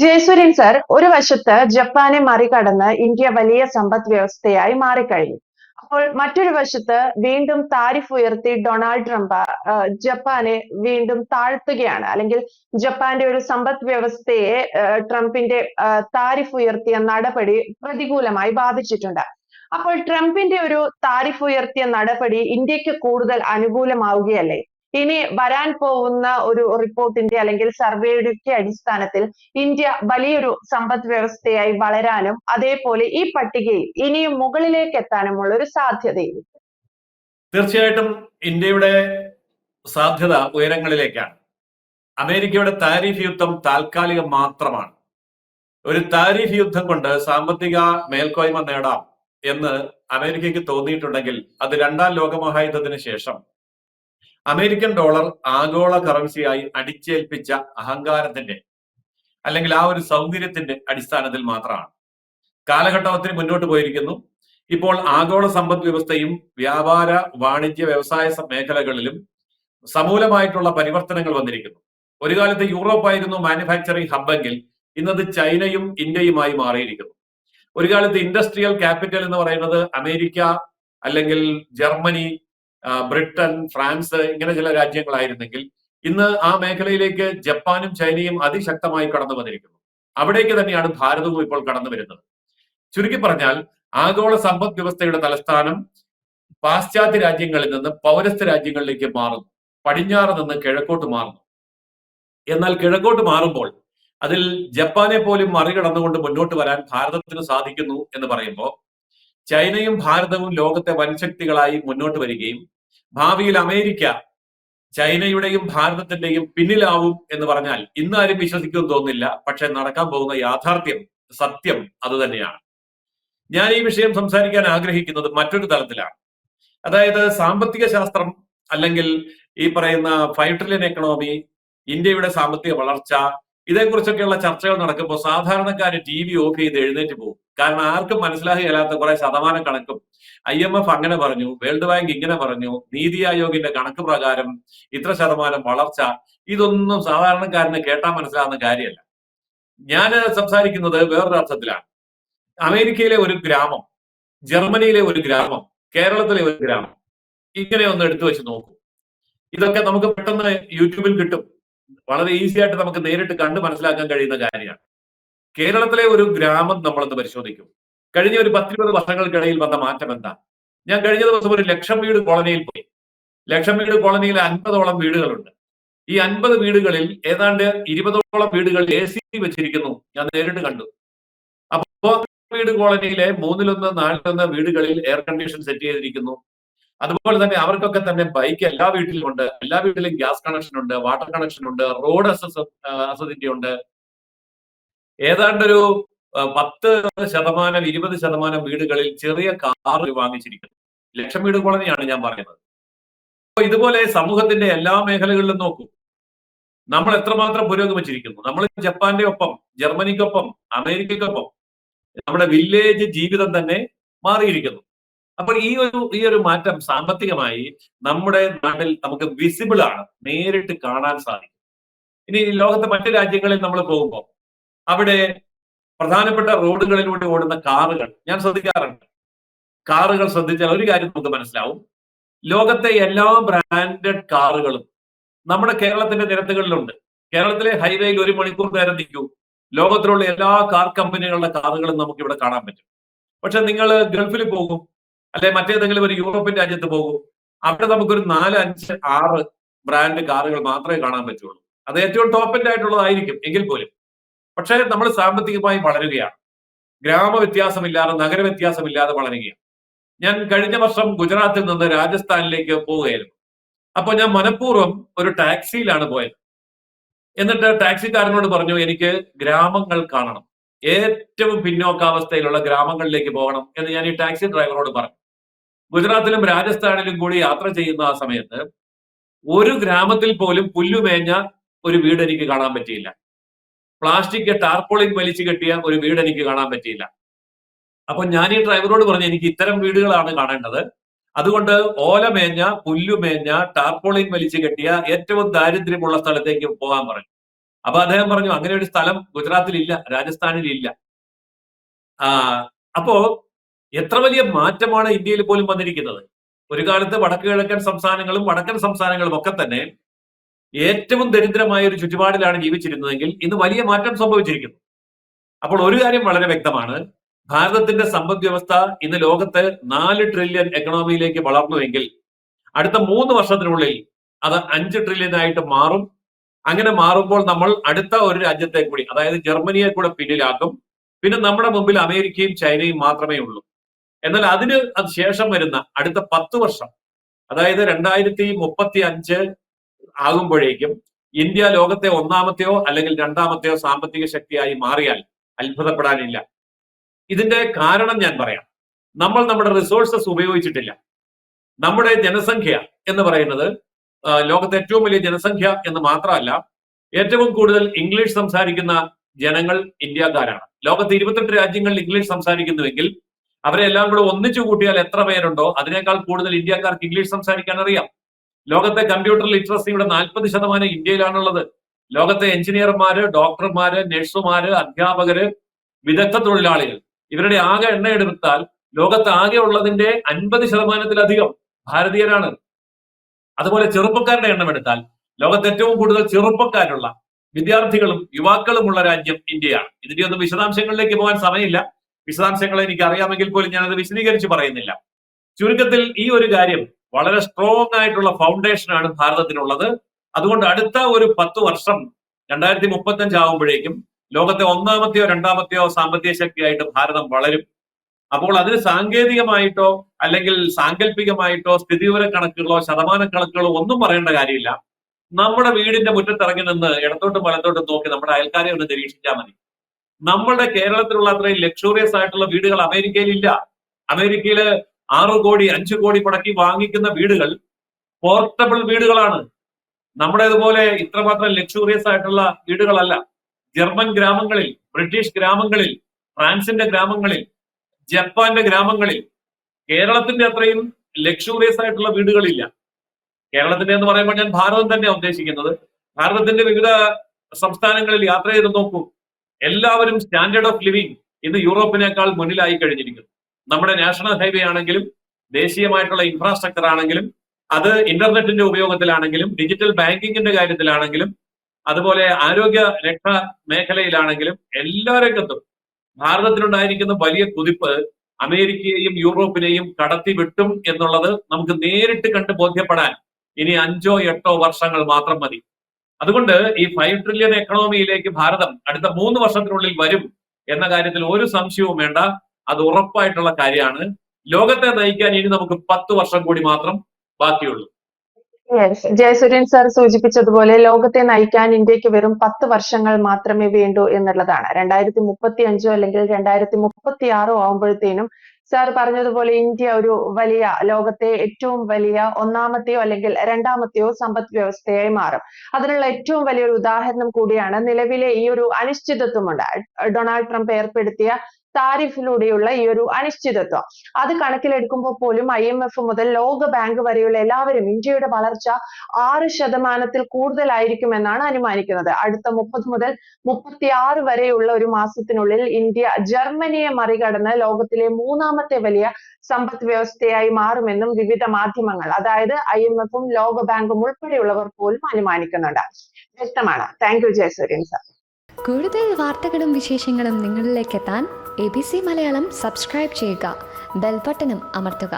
Jayasuryan sir, ഒരു വശത്ത് ജപ്പാനെ മറികടന്ന് ഇന്ത്യ വലിയ സമ്പദ് വ്യവസ്ഥയായി മാറിക്കഴിഞ്ഞു. അപ്പോൾ മറ്റൊരു വശത്ത് വീണ്ടും താരിഫ് ഉയർത്തി ഡൊണാൾഡ് ട്രംപ് ജപ്പാനെ വീണ്ടും താഴ്ത്തുകയാണ്. അല്ലെങ്കിൽ ജപ്പാന്റെ ഒരു സമ്പദ് വ്യവസ്ഥയെ ട്രംപിന്റെ താരിഫ് ഉയർത്തിയ നടപടി പ്രതികൂലമായി ബാധിച്ചിട്ടുണ്ട്. അപ്പോൾ ട്രംപിന്റെ ഒരു താരിഫ് ഉയർത്തിയ നടപടി ഇന്ത്യക്ക് കൂടുതൽ അനുകൂലമാവുകയല്ലേ? ഇനി വരാൻ പോകുന്ന ഒരു റിപ്പോർട്ടിന്റെ അല്ലെങ്കിൽ സർവേയുടെ അടിസ്ഥാനത്തിൽ ഇന്ത്യ വലിയൊരു സമ്പദ് വ്യവസ്ഥയായി വളരാനും അതേപോലെ ഈ പട്ടികയിൽ ഇനിയും മുകളിലേക്ക് എത്താനുമുള്ള ഒരു സാധ്യതയും. തീർച്ചയായിട്ടും ഇന്ത്യയുടെ സാധ്യത ഉയരങ്ങളിലേക്കാണ്. അമേരിക്കയുടെ താരിഫ് യുദ്ധം താൽക്കാലികം മാത്രമാണ്. ഒരു താരിഫ് യുദ്ധം കൊണ്ട് സാമ്പത്തിക മേൽക്കോയ്മ നേടാം എന്ന് അമേരിക്കയ്ക്ക് തോന്നിയിട്ടുണ്ടെങ്കിൽ അത് രണ്ടാം ലോകമഹായുദ്ധത്തിന് ശേഷം അമേരിക്കൻ ഡോളർ ആഗോള കറൻസിയായി അടിച്ചേൽപ്പിച്ച അഹങ്കാരത്തിന്റെ അല്ലെങ്കിൽ ആ ഒരു സൗകര്യത്തിന്റെ അടിസ്ഥാനത്തിൽ മാത്രമാണ്. കാലഘട്ടം ഒത്തിരി മുന്നോട്ട് പോയിരിക്കുന്നു. ഇപ്പോൾ ആഗോള സമ്പദ് വ്യവസ്ഥയും വ്യാപാര വാണിജ്യ വ്യവസായ മേഖലകളിലും സമൂലമായിട്ടുള്ള പരിവർത്തനങ്ങൾ വന്നിരിക്കുന്നു. ഒരു കാലത്ത് യൂറോപ്പായിരുന്നു മാനുഫാക്ചറിംഗ് ഹബ്ബെങ്കിൽ ഇന്നത് ചൈനയും ഇന്ത്യയുമായി മാറിയിരിക്കുന്നു. ഒരു കാലത്ത് ഇൻഡസ്ട്രിയൽ ക്യാപിറ്റൽ എന്ന് പറയുന്നത് അമേരിക്ക അല്ലെങ്കിൽ ജർമ്മനി, ബ്രിട്ടൻ, ഫ്രാൻസ് ഇങ്ങനെ ചില രാജ്യങ്ങളായിരുന്നെങ്കിൽ ഇന്ന് ആ മേഖലയിലേക്ക് ജപ്പാനും ചൈനയും അതിശക്തമായി കടന്നു വന്നിരിക്കുന്നു. അവിടേക്ക് തന്നെയാണ് ഭാരതവും ഇപ്പോൾ കടന്നു വരുന്നത്. ചുരുക്കി പറഞ്ഞാൽ ആഗോള സമ്പദ് വ്യവസ്ഥയുടെ തലസ്ഥാനം പാശ്ചാത്യ രാജ്യങ്ങളിൽ നിന്ന് പൗരസ്ത്യ രാജ്യങ്ങളിലേക്ക് മാറുന്നു. പടിഞ്ഞാറ് നിന്ന് കിഴക്കോട്ട് മാറുന്നു. എന്നാൽ കിഴക്കോട്ട് മാറുമ്പോൾ അതിൽ ജപ്പാനെ പോലും മറികടന്നുകൊണ്ട് മുന്നോട്ട് വരാൻ ഭാരതത്തിന് സാധിക്കുന്നു എന്ന് പറയുമ്പോൾ ചൈനയും ഭാരതവും ലോകത്തെ വൻശക്തികളായി മുന്നോട്ട് വരികയും ഭാവിയിൽ അമേരിക്ക ചൈനയുടെയും ഭാരതത്തിന്റെയും പിന്നിലാവും എന്ന് പറഞ്ഞാൽ ഇന്ന് ആരും വിശ്വസിക്കുമെന്ന് തോന്നുന്നില്ല. പക്ഷെ നടക്കാൻ പോകുന്ന യാഥാർത്ഥ്യം, സത്യം അത് തന്നെയാണ്. ഞാൻ ഈ വിഷയം സംസാരിക്കാൻ ആഗ്രഹിക്കുന്നത് മറ്റൊരു തലത്തിലാണ്. അതായത് സാമ്പത്തിക ശാസ്ത്രം അല്ലെങ്കിൽ ഈ പറയുന്ന 5 ട്രില്യൺ എക്കണോമി, ഇന്ത്യയുടെ സാമ്പത്തിക വളർച്ച, ഇതേക്കുറിച്ചൊക്കെയുള്ള ചർച്ചകൾ നടക്കുമ്പോൾ സാധാരണക്കാര് TV ഓഫ് ചെയ്ത് എഴുന്നേറ്റ് പോകും. കാരണം ആർക്കും മനസ്സിലാകുകയില്ലാത്ത കുറെ ശതമാനം കണക്കും IMF അങ്ങനെ പറഞ്ഞു, വേൾഡ് ബാങ്ക് ഇങ്ങനെ പറഞ്ഞു, നീതി ആയോഗിന്റെ കണക്ക് പ്രകാരം ഇത്ര ശതമാനം വളർച്ച, ഇതൊന്നും സാധാരണക്കാരന് കേട്ടാൽ മനസ്സിലാകുന്ന കാര്യമല്ല. ഞാൻ സംസാരിക്കുന്നത് വേറൊരു അർത്ഥത്തിലാണ്. അമേരിക്കയിലെ ഒരു ഗ്രാമം, ജർമ്മനിയിലെ ഒരു ഗ്രാമം, കേരളത്തിലെ ഒരു ഗ്രാമം, ഇങ്ങനെ ഒന്ന് എടുത്തു വെച്ച് നോക്കൂ. ഇതൊക്കെ നമുക്ക് പെട്ടെന്ന് യൂട്യൂബിൽ കിട്ടും. വളരെ ഈസി ആയിട്ട് നമുക്ക് നേരിട്ട് കണ്ട് മനസ്സിലാക്കാൻ കഴിയുന്ന കാര്യമാണ്. കേരളത്തിലെ ഒരു ഗ്രാമം നമ്മളൊന്ന് പരിശോധിക്കും. കഴിഞ്ഞ ഒരു 10-20 വർഷങ്ങൾക്കിടയിൽ വന്ന മാറ്റം എന്താ? ഞാൻ കഴിഞ്ഞ ദിവസം ഒരു ലക്ഷം വീട് കോളനിയിൽ പോയി. ലക്ഷം വീട് കോളനിയിൽ 50ഓളം വീടുകളുണ്ട്. ഈ 50 വീടുകളിൽ ഏതാണ്ട് 20ഓളം വീടുകൾ AC വെച്ചിരിക്കുന്നു. ഞാൻ നേരിട്ട് കണ്ടു. അപ്പോ വീട് കോളനിയിലെ 3-1, 4-1 വീടുകളിൽ എയർ കണ്ടീഷൻ സെറ്റ് ചെയ്തിരിക്കുന്നു. അതുപോലെ തന്നെ അവർക്കൊക്കെ തന്നെ ബൈക്ക് എല്ലാ വീട്ടിലും ഉണ്ട്. എല്ലാ വീട്ടിലും ഗ്യാസ് കണക്ഷൻ ഉണ്ട്, വാട്ടർ കണക്ഷൻ ഉണ്ട്, റോഡ് അസസിറ്റി ഉണ്ട്. ഏതാണ്ടൊരു 10%, 20% വീടുകളിൽ ചെറിയ കാർ വാങ്ങിച്ചിരിക്കുന്നു. ലക്ഷം വീട് കോളനിയാണ് ഞാൻ പറയുന്നത്. അപ്പൊ ഇതുപോലെ സമൂഹത്തിന്റെ എല്ലാ മേഖലകളിലും നോക്കൂ, നമ്മൾ എത്രമാത്രം പുരോഗമിച്ചിരിക്കുന്നു. നമ്മൾ ജപ്പാന്റെ ഒപ്പം, ജർമ്മനിക്കൊപ്പം, അമേരിക്കയ്ക്കൊപ്പം നമ്മുടെ വില്ലേജ് ജീവിതം തന്നെ മാറിയിരിക്കുന്നു. അപ്പോൾ ഈ ഒരു മാറ്റം സാമ്പത്തികമായി നമ്മുടെ നാട്ടിൽ നമുക്ക് വിസിബിൾ ആണ്, നേരിട്ട് കാണാൻ സാധിക്കും. ഇനി ലോകത്തെ മറ്റു രാജ്യങ്ങളിൽ നമ്മൾ പോകുമ്പോൾ അവിടെ പ്രധാനപ്പെട്ട റോഡുകളിലൂടെ ഓടുന്ന കാറുകൾ ഞാൻ ശ്രദ്ധിക്കാറുണ്ട്. കാറുകൾ ശ്രദ്ധിച്ചാൽ ഒരു കാര്യം നമുക്ക് മനസ്സിലാവും. ലോകത്തെ എല്ലാ ബ്രാൻഡഡ് കാറുകളും നമ്മുടെ കേരളത്തിന്റെ നിരത്തുകളിലുണ്ട്. കേരളത്തിലെ ഹൈവേയിൽ 1 മണിക്കൂർ നേരം നിൽക്കൂ, ലോകത്തിലുള്ള എല്ലാ കാർ കമ്പനികളുടെ കാറുകളും നമുക്ക് ഇവിടെ കാണാൻ പറ്റും. പക്ഷെ നിങ്ങൾ ഗൾഫിൽ പോകും, അല്ലെ മറ്റേതെങ്കിലും ഒരു യൂറോപ്യൻ രാജ്യത്ത് പോകും, അവിടെ നമുക്കൊരു 4, 5, 6 ബ്രാൻഡ് കാറുകൾ മാത്രമേ കാണാൻ പറ്റുള്ളൂ. അത് ഏറ്റവും ടോപ്പ് എൻഡ് ആയിട്ടുള്ളതായിരിക്കും എങ്കിൽ പോലും. പക്ഷേ നമ്മൾ സാമ്പത്തികമായി വളരുകയാണ്. ഗ്രാമ വ്യത്യാസമില്ലാതെ, നഗര വ്യത്യാസമില്ലാതെ വളരുകയാണ്. ഞാൻ കഴിഞ്ഞ വർഷം ഗുജറാത്തിൽ നിന്ന് രാജസ്ഥാനിലേക്ക് പോവുകയായിരുന്നു. അപ്പൊ ഞാൻ മനഃപൂർവ്വം ഒരു ടാക്സിയിലാണ് പോയത്. എന്നിട്ട് ടാക്സിക്കാരനോട് പറഞ്ഞു, എനിക്ക് ഗ്രാമങ്ങൾ കാണണം, ഏറ്റവും പിന്നോക്കാവസ്ഥയിലുള്ള ഗ്രാമങ്ങളിലേക്ക് പോകണം എന്ന് ഞാൻ ഈ ടാക്സി ഡ്രൈവറോട് പറഞ്ഞു. ഗുജറാത്തിലും രാജസ്ഥാനിലും കൂടി യാത്ര ചെയ്യുന്ന ആ സമയത്ത് ഒരു ഗ്രാമത്തിൽ പോലും പുല്ലുമേഞ്ഞ ഒരു വീട് എനിക്ക് കാണാൻ പറ്റിയില്ല. പ്ലാസ്റ്റിക് ടാർപോളിൻ വലിച്ചു കെട്ടിയ ഒരു വീട് എനിക്ക് കാണാൻ പറ്റിയില്ല. അപ്പൊ ഞാൻ ഈ ഡ്രൈവറോട് പറഞ്ഞു, എനിക്ക് ഇത്തരം വീടുകളാണ് കാണേണ്ടത്, അതുകൊണ്ട് ഓലമേഞ്ഞ, പുല്ലുമേഞ്ഞ, ടാർപോളിൻ വലിച്ചു കെട്ടിയ ഏറ്റവും ദാരിദ്ര്യമുള്ള സ്ഥലത്തേക്ക് പോകാൻ പറഞ്ഞു. അപ്പൊ അദ്ദേഹം പറഞ്ഞു അങ്ങനെ ഒരു സ്ഥലം ഗുജറാത്തിലില്ല, രാജസ്ഥാനിലില്ല. അപ്പോ എത്ര വലിയ മാറ്റമാണ് ഇന്ത്യയിൽ പോലും വന്നിരിക്കുന്നത്. ഒരു കാലത്ത് വടക്ക് കിഴക്കൻ സംസ്ഥാനങ്ങളും വടക്കൻ സംസ്ഥാനങ്ങളും ഒക്കെ തന്നെ ഏറ്റവും ദരിദ്രമായ ഒരു ചുറ്റുപാടിലാണ് ജീവിച്ചിരുന്നതെങ്കിൽ ഇന്ന് വലിയ മാറ്റം സംഭവിച്ചിരിക്കുന്നു. അപ്പോൾ ഒരു കാര്യം വളരെ വ്യക്തമാണ്, ഭാരതത്തിന്റെ സമ്പദ് വ്യവസ്ഥ ഇന്ന് ലോകത്ത് 4 ട്രില്യൺ എക്കണോമിയിലേക്ക് വളർന്നുവെങ്കിൽ അടുത്ത 3 വർഷത്തിനുള്ളിൽ അത് 5 ട്രില്യൺ ആയിട്ട് മാറും. അങ്ങനെ മാറുമ്പോൾ നമ്മൾ അടുത്ത ഒരു രാജ്യത്തെ കൂടി, അതായത് ജർമ്മനിയെ കൂടെ പിന്നിലാക്കും. പിന്നെ നമ്മുടെ മുമ്പിൽ അമേരിക്കയും ചൈനയും മാത്രമേ ഉള്ളൂ. എന്നാൽ അതിന് ശേഷം വരുന്ന അടുത്ത 10 വർഷം, അതായത് 2035 ആകുമ്പോഴേക്കും ഇന്ത്യ ലോകത്തെ 1ാമത്തെയോ അല്ലെങ്കിൽ 2ാമത്തെയോ സാമ്പത്തിക ശക്തിയായി മാറിയാൽ അത്ഭുതപ്പെടാനില്ല. ഇതിന്റെ കാരണം ഞാൻ പറയാം. നമ്മൾ നമ്മുടെ റിസോഴ്സസ് ഉപയോഗിച്ചിട്ടില്ല. നമ്മുടെ ജനസംഖ്യ എന്ന് പറയുന്നത് ലോകത്തെ ഏറ്റവും വലിയ ജനസംഖ്യ എന്ന് മാത്രമല്ല, ഏറ്റവും കൂടുതൽ ഇംഗ്ലീഷ് സംസാരിക്കുന്ന ജനങ്ങൾ ഇന്ത്യക്കാരാണ്. ലോകത്ത് 28 രാജ്യങ്ങളിൽ ഇംഗ്ലീഷ് സംസാരിക്കുന്നുവെങ്കിൽ അവരെ എല്ലാം കൂടെ ഒന്നിച്ചു കൂട്ടിയാൽ എത്ര പേരുണ്ടോ അതിനേക്കാൾ കൂടുതൽ ഇന്ത്യക്കാർക്ക് ഇംഗ്ലീഷ് സംസാരിക്കാൻ അറിയാം. ലോകത്തെ കമ്പ്യൂട്ടർ ലിറ്ററസിയുടെ 40% ഇന്ത്യയിലാണുള്ളത്. ലോകത്തെ എഞ്ചിനീയർമാര്, ഡോക്ടർമാര്, നഴ്സുമാര്, അധ്യാപകര്, വിദഗ്ധ തൊഴിലാളികൾ, ഇവരുടെ ആകെ എണ്ണ എടുത്താൽ ലോകത്ത് ആകെ ഉള്ളതിന്റെ 50%-ലധികം ഭാരതീയരാണ്. അതുപോലെ ചെറുപ്പക്കാരുടെ എണ്ണം എടുത്താൽ ലോകത്ത് ഏറ്റവും കൂടുതൽ ചെറുപ്പക്കാരുള്ള വിദ്യാർത്ഥികളും യുവാക്കളുമുള്ള രാജ്യം ഇന്ത്യയാണ്. ഇതിന്റെ ഒന്നും വിശദാംശങ്ങളിലേക്ക് പോകാൻ സമയമില്ല. വിശദാംശങ്ങൾ എനിക്ക് അറിയാമെങ്കിൽ പോലും ഞാനത് വിശദീകരിച്ച് പറയുന്നില്ല. ചുരുക്കത്തിൽ ഈ ഒരു കാര്യം വളരെ സ്ട്രോങ് ആയിട്ടുള്ള ഫൗണ്ടേഷനാണ് ഭാരതത്തിനുള്ളത്. അതുകൊണ്ട് അടുത്ത ഒരു 10 വർഷം 2035 ആകുമ്പോഴേക്കും ലോകത്തെ 1ാമത്തെയോ 2ാമത്തെയോ സാമ്പത്തിക ശക്തിയായിട്ട് ഭാരതം വളരും. അപ്പോൾ അതിന് സാങ്കേതികമായിട്ടോ അല്ലെങ്കിൽ സാങ്കല്പികമായിട്ടോ സ്ഥിതിവിവര കണക്കുകളോ ശതമാന കണക്കുകളോ ഒന്നും പറയേണ്ട കാര്യമില്ല. നമ്മുടെ വീടിന്റെ മുറ്റത്തിറങ്ങി നിന്ന് ഇടത്തോട്ടും വലത്തോട്ടും നോക്കി നമ്മുടെ അയൽക്കാരെ ഒന്ന് നിരീക്ഷിച്ചാൽ മതി. നമ്മുടെ കേരളത്തിലുള്ള അത്രയും ലക്ഷറിയസ് ആയിട്ടുള്ള വീടുകൾ അമേരിക്കയിൽ ഇല്ല. അമേരിക്കയില് 6 കോടി 5 കോടി മുടക്കി വാങ്ങിക്കുന്ന വീടുകൾ പോർട്ടബിൾ വീടുകളാണ്. നമ്മുടേതുപോലെ ഇത്രമാത്രം ലക്ഷറിയസ് ആയിട്ടുള്ള വീടുകളല്ല. ജർമ്മൻ ഗ്രാമങ്ങളിൽ, ബ്രിട്ടീഷ് ഗ്രാമങ്ങളിൽ, ഫ്രാൻസിന്റെ ഗ്രാമങ്ങളിൽ, ജപ്പാന്റെ ഗ്രാമങ്ങളിൽ കേരളത്തിന്റെ അത്രയും ലക്ഷറിയസ് ആയിട്ടുള്ള വീടുകളില്ല. കേരളത്തിന്റെ എന്ന് പറയുമ്പോൾ ഞാൻ ഭാരതം തന്നെയാണ് ഉദ്ദേശിക്കുന്നത്. ഭാരതത്തിന്റെ വിവിധ സംസ്ഥാനങ്ങളിൽ യാത്ര ചെയ്ത് നോക്കൂ, എല്ലാവരും സ്റ്റാൻഡേർഡ് ഓഫ് ലിവിങ് ഇന്ന് യൂറോപ്പിനേക്കാൾ മുന്നിലായി കഴിഞ്ഞിരിക്കുന്നു. നമ്മുടെ നാഷണൽ ഹൈവേ ആണെങ്കിലും ദേശീയമായിട്ടുള്ള ഇൻഫ്രാസ്ട്രക്ചർ ആണെങ്കിലും അത് ഇന്റർനെറ്റിന്റെ ഉപയോഗത്തിലാണെങ്കിലും ഡിജിറ്റൽ ബാങ്കിങ്ങിന്റെ കാര്യത്തിലാണെങ്കിലും അതുപോലെ ആരോഗ്യ രക്ഷാ മേഖലയിലാണെങ്കിലും എല്ലാ രംഗത്തും ഭാരതത്തിനുണ്ടായിരിക്കുന്ന വലിയ കുതിപ്പ് അമേരിക്കയെയും യൂറോപ്പിനെയും കടത്തി വിട്ടും എന്നുള്ളത് നമുക്ക് നേരിട്ട് കണ്ട് ബോധ്യപ്പെടാൻ ഇനി 5-8 വർഷങ്ങൾ മാത്രം മതി. അതുകൊണ്ട് ഈ 5 ട്രില്യൺ എക്കണോമിയിലേക്ക് ഭാരതം അടുത്ത 3 വർഷത്തിനുള്ളിൽ വരും എന്ന കാര്യത്തിൽ ഒരു സംശയവും വേണ്ട. അത് ഉറപ്പായിട്ടുള്ള കാര്യമാണ്. ലോകത്തെ നയിക്കാൻ ഇനി നമുക്ക് 10 വർഷം കൂടി മാത്രം ബാക്കിയുള്ളൂ. ജയസൂര്യൻ സാർ സൂചിപ്പിച്ചതുപോലെ ലോകത്തെ നയിക്കാൻ ഇന്ത്യക്ക് വെറും 10 വർഷങ്ങൾ മാത്രമേ വേണ്ടൂ എന്നുള്ളതാണ്. 2035 അല്ലെങ്കിൽ 2036 ആവുമ്പോഴത്തേനും സാർ പറഞ്ഞതുപോലെ ഇന്ത്യ ഒരു വലിയ ലോകത്തെ ഏറ്റവും വലിയ 1ാമത്തെയോ അല്ലെങ്കിൽ 2ാമത്തെയോ സമ്പദ് വ്യവസ്ഥയായി മാറും. അതിനുള്ള ഏറ്റവും വലിയൊരു ഉദാഹരണം കൂടിയാണ് നിലവിലെ ഈ ഒരു അനിശ്ചിതത്വമുണ്ട്. ഡൊണാൾഡ് ട്രംപ് ഏർപ്പെടുത്തിയ താരിഫിലൂടെയുള്ള ഈ ഒരു അനിശ്ചിതത്വം. അത് കണക്കിലെടുക്കുമ്പോൾ പോലും IMF മുതൽ ലോക ബാങ്ക് വരെയുള്ള എല്ലാവരും ഇന്ത്യയുടെ വളർച്ച 6% കൂടുതലായിരിക്കുമെന്നാണ് അനുമാനിക്കുന്നത്. അടുത്ത 30 മുതൽ 36 വരെയുള്ള ഒരു മാസത്തിനുള്ളിൽ ഇന്ത്യ ജർമ്മനിയെ മറികടന്ന് ലോകത്തിലെ 3ാമത്തെ വലിയ സമ്പദ് വ്യവസ്ഥയായി മാറുമെന്നും വിവിധ മാധ്യമങ്ങൾ, അതായത് IMF-ഉം ലോക ബാങ്കും ഉൾപ്പെടെയുള്ളവർ പോലും അനുമാനിക്കുന്നുണ്ട്. വ്യക്തമാണ്. Thank you Jayasuryan sir. കൂടുതൽ വാർത്തകളും വിശേഷങ്ങളും നിങ്ങളിലേക്ക് എത്താൻ ABC മലയാളം സബ്സ്ക്രൈബ് ചെയ്യുക, ബെൽ ബട്ടണും അമർത്തുക.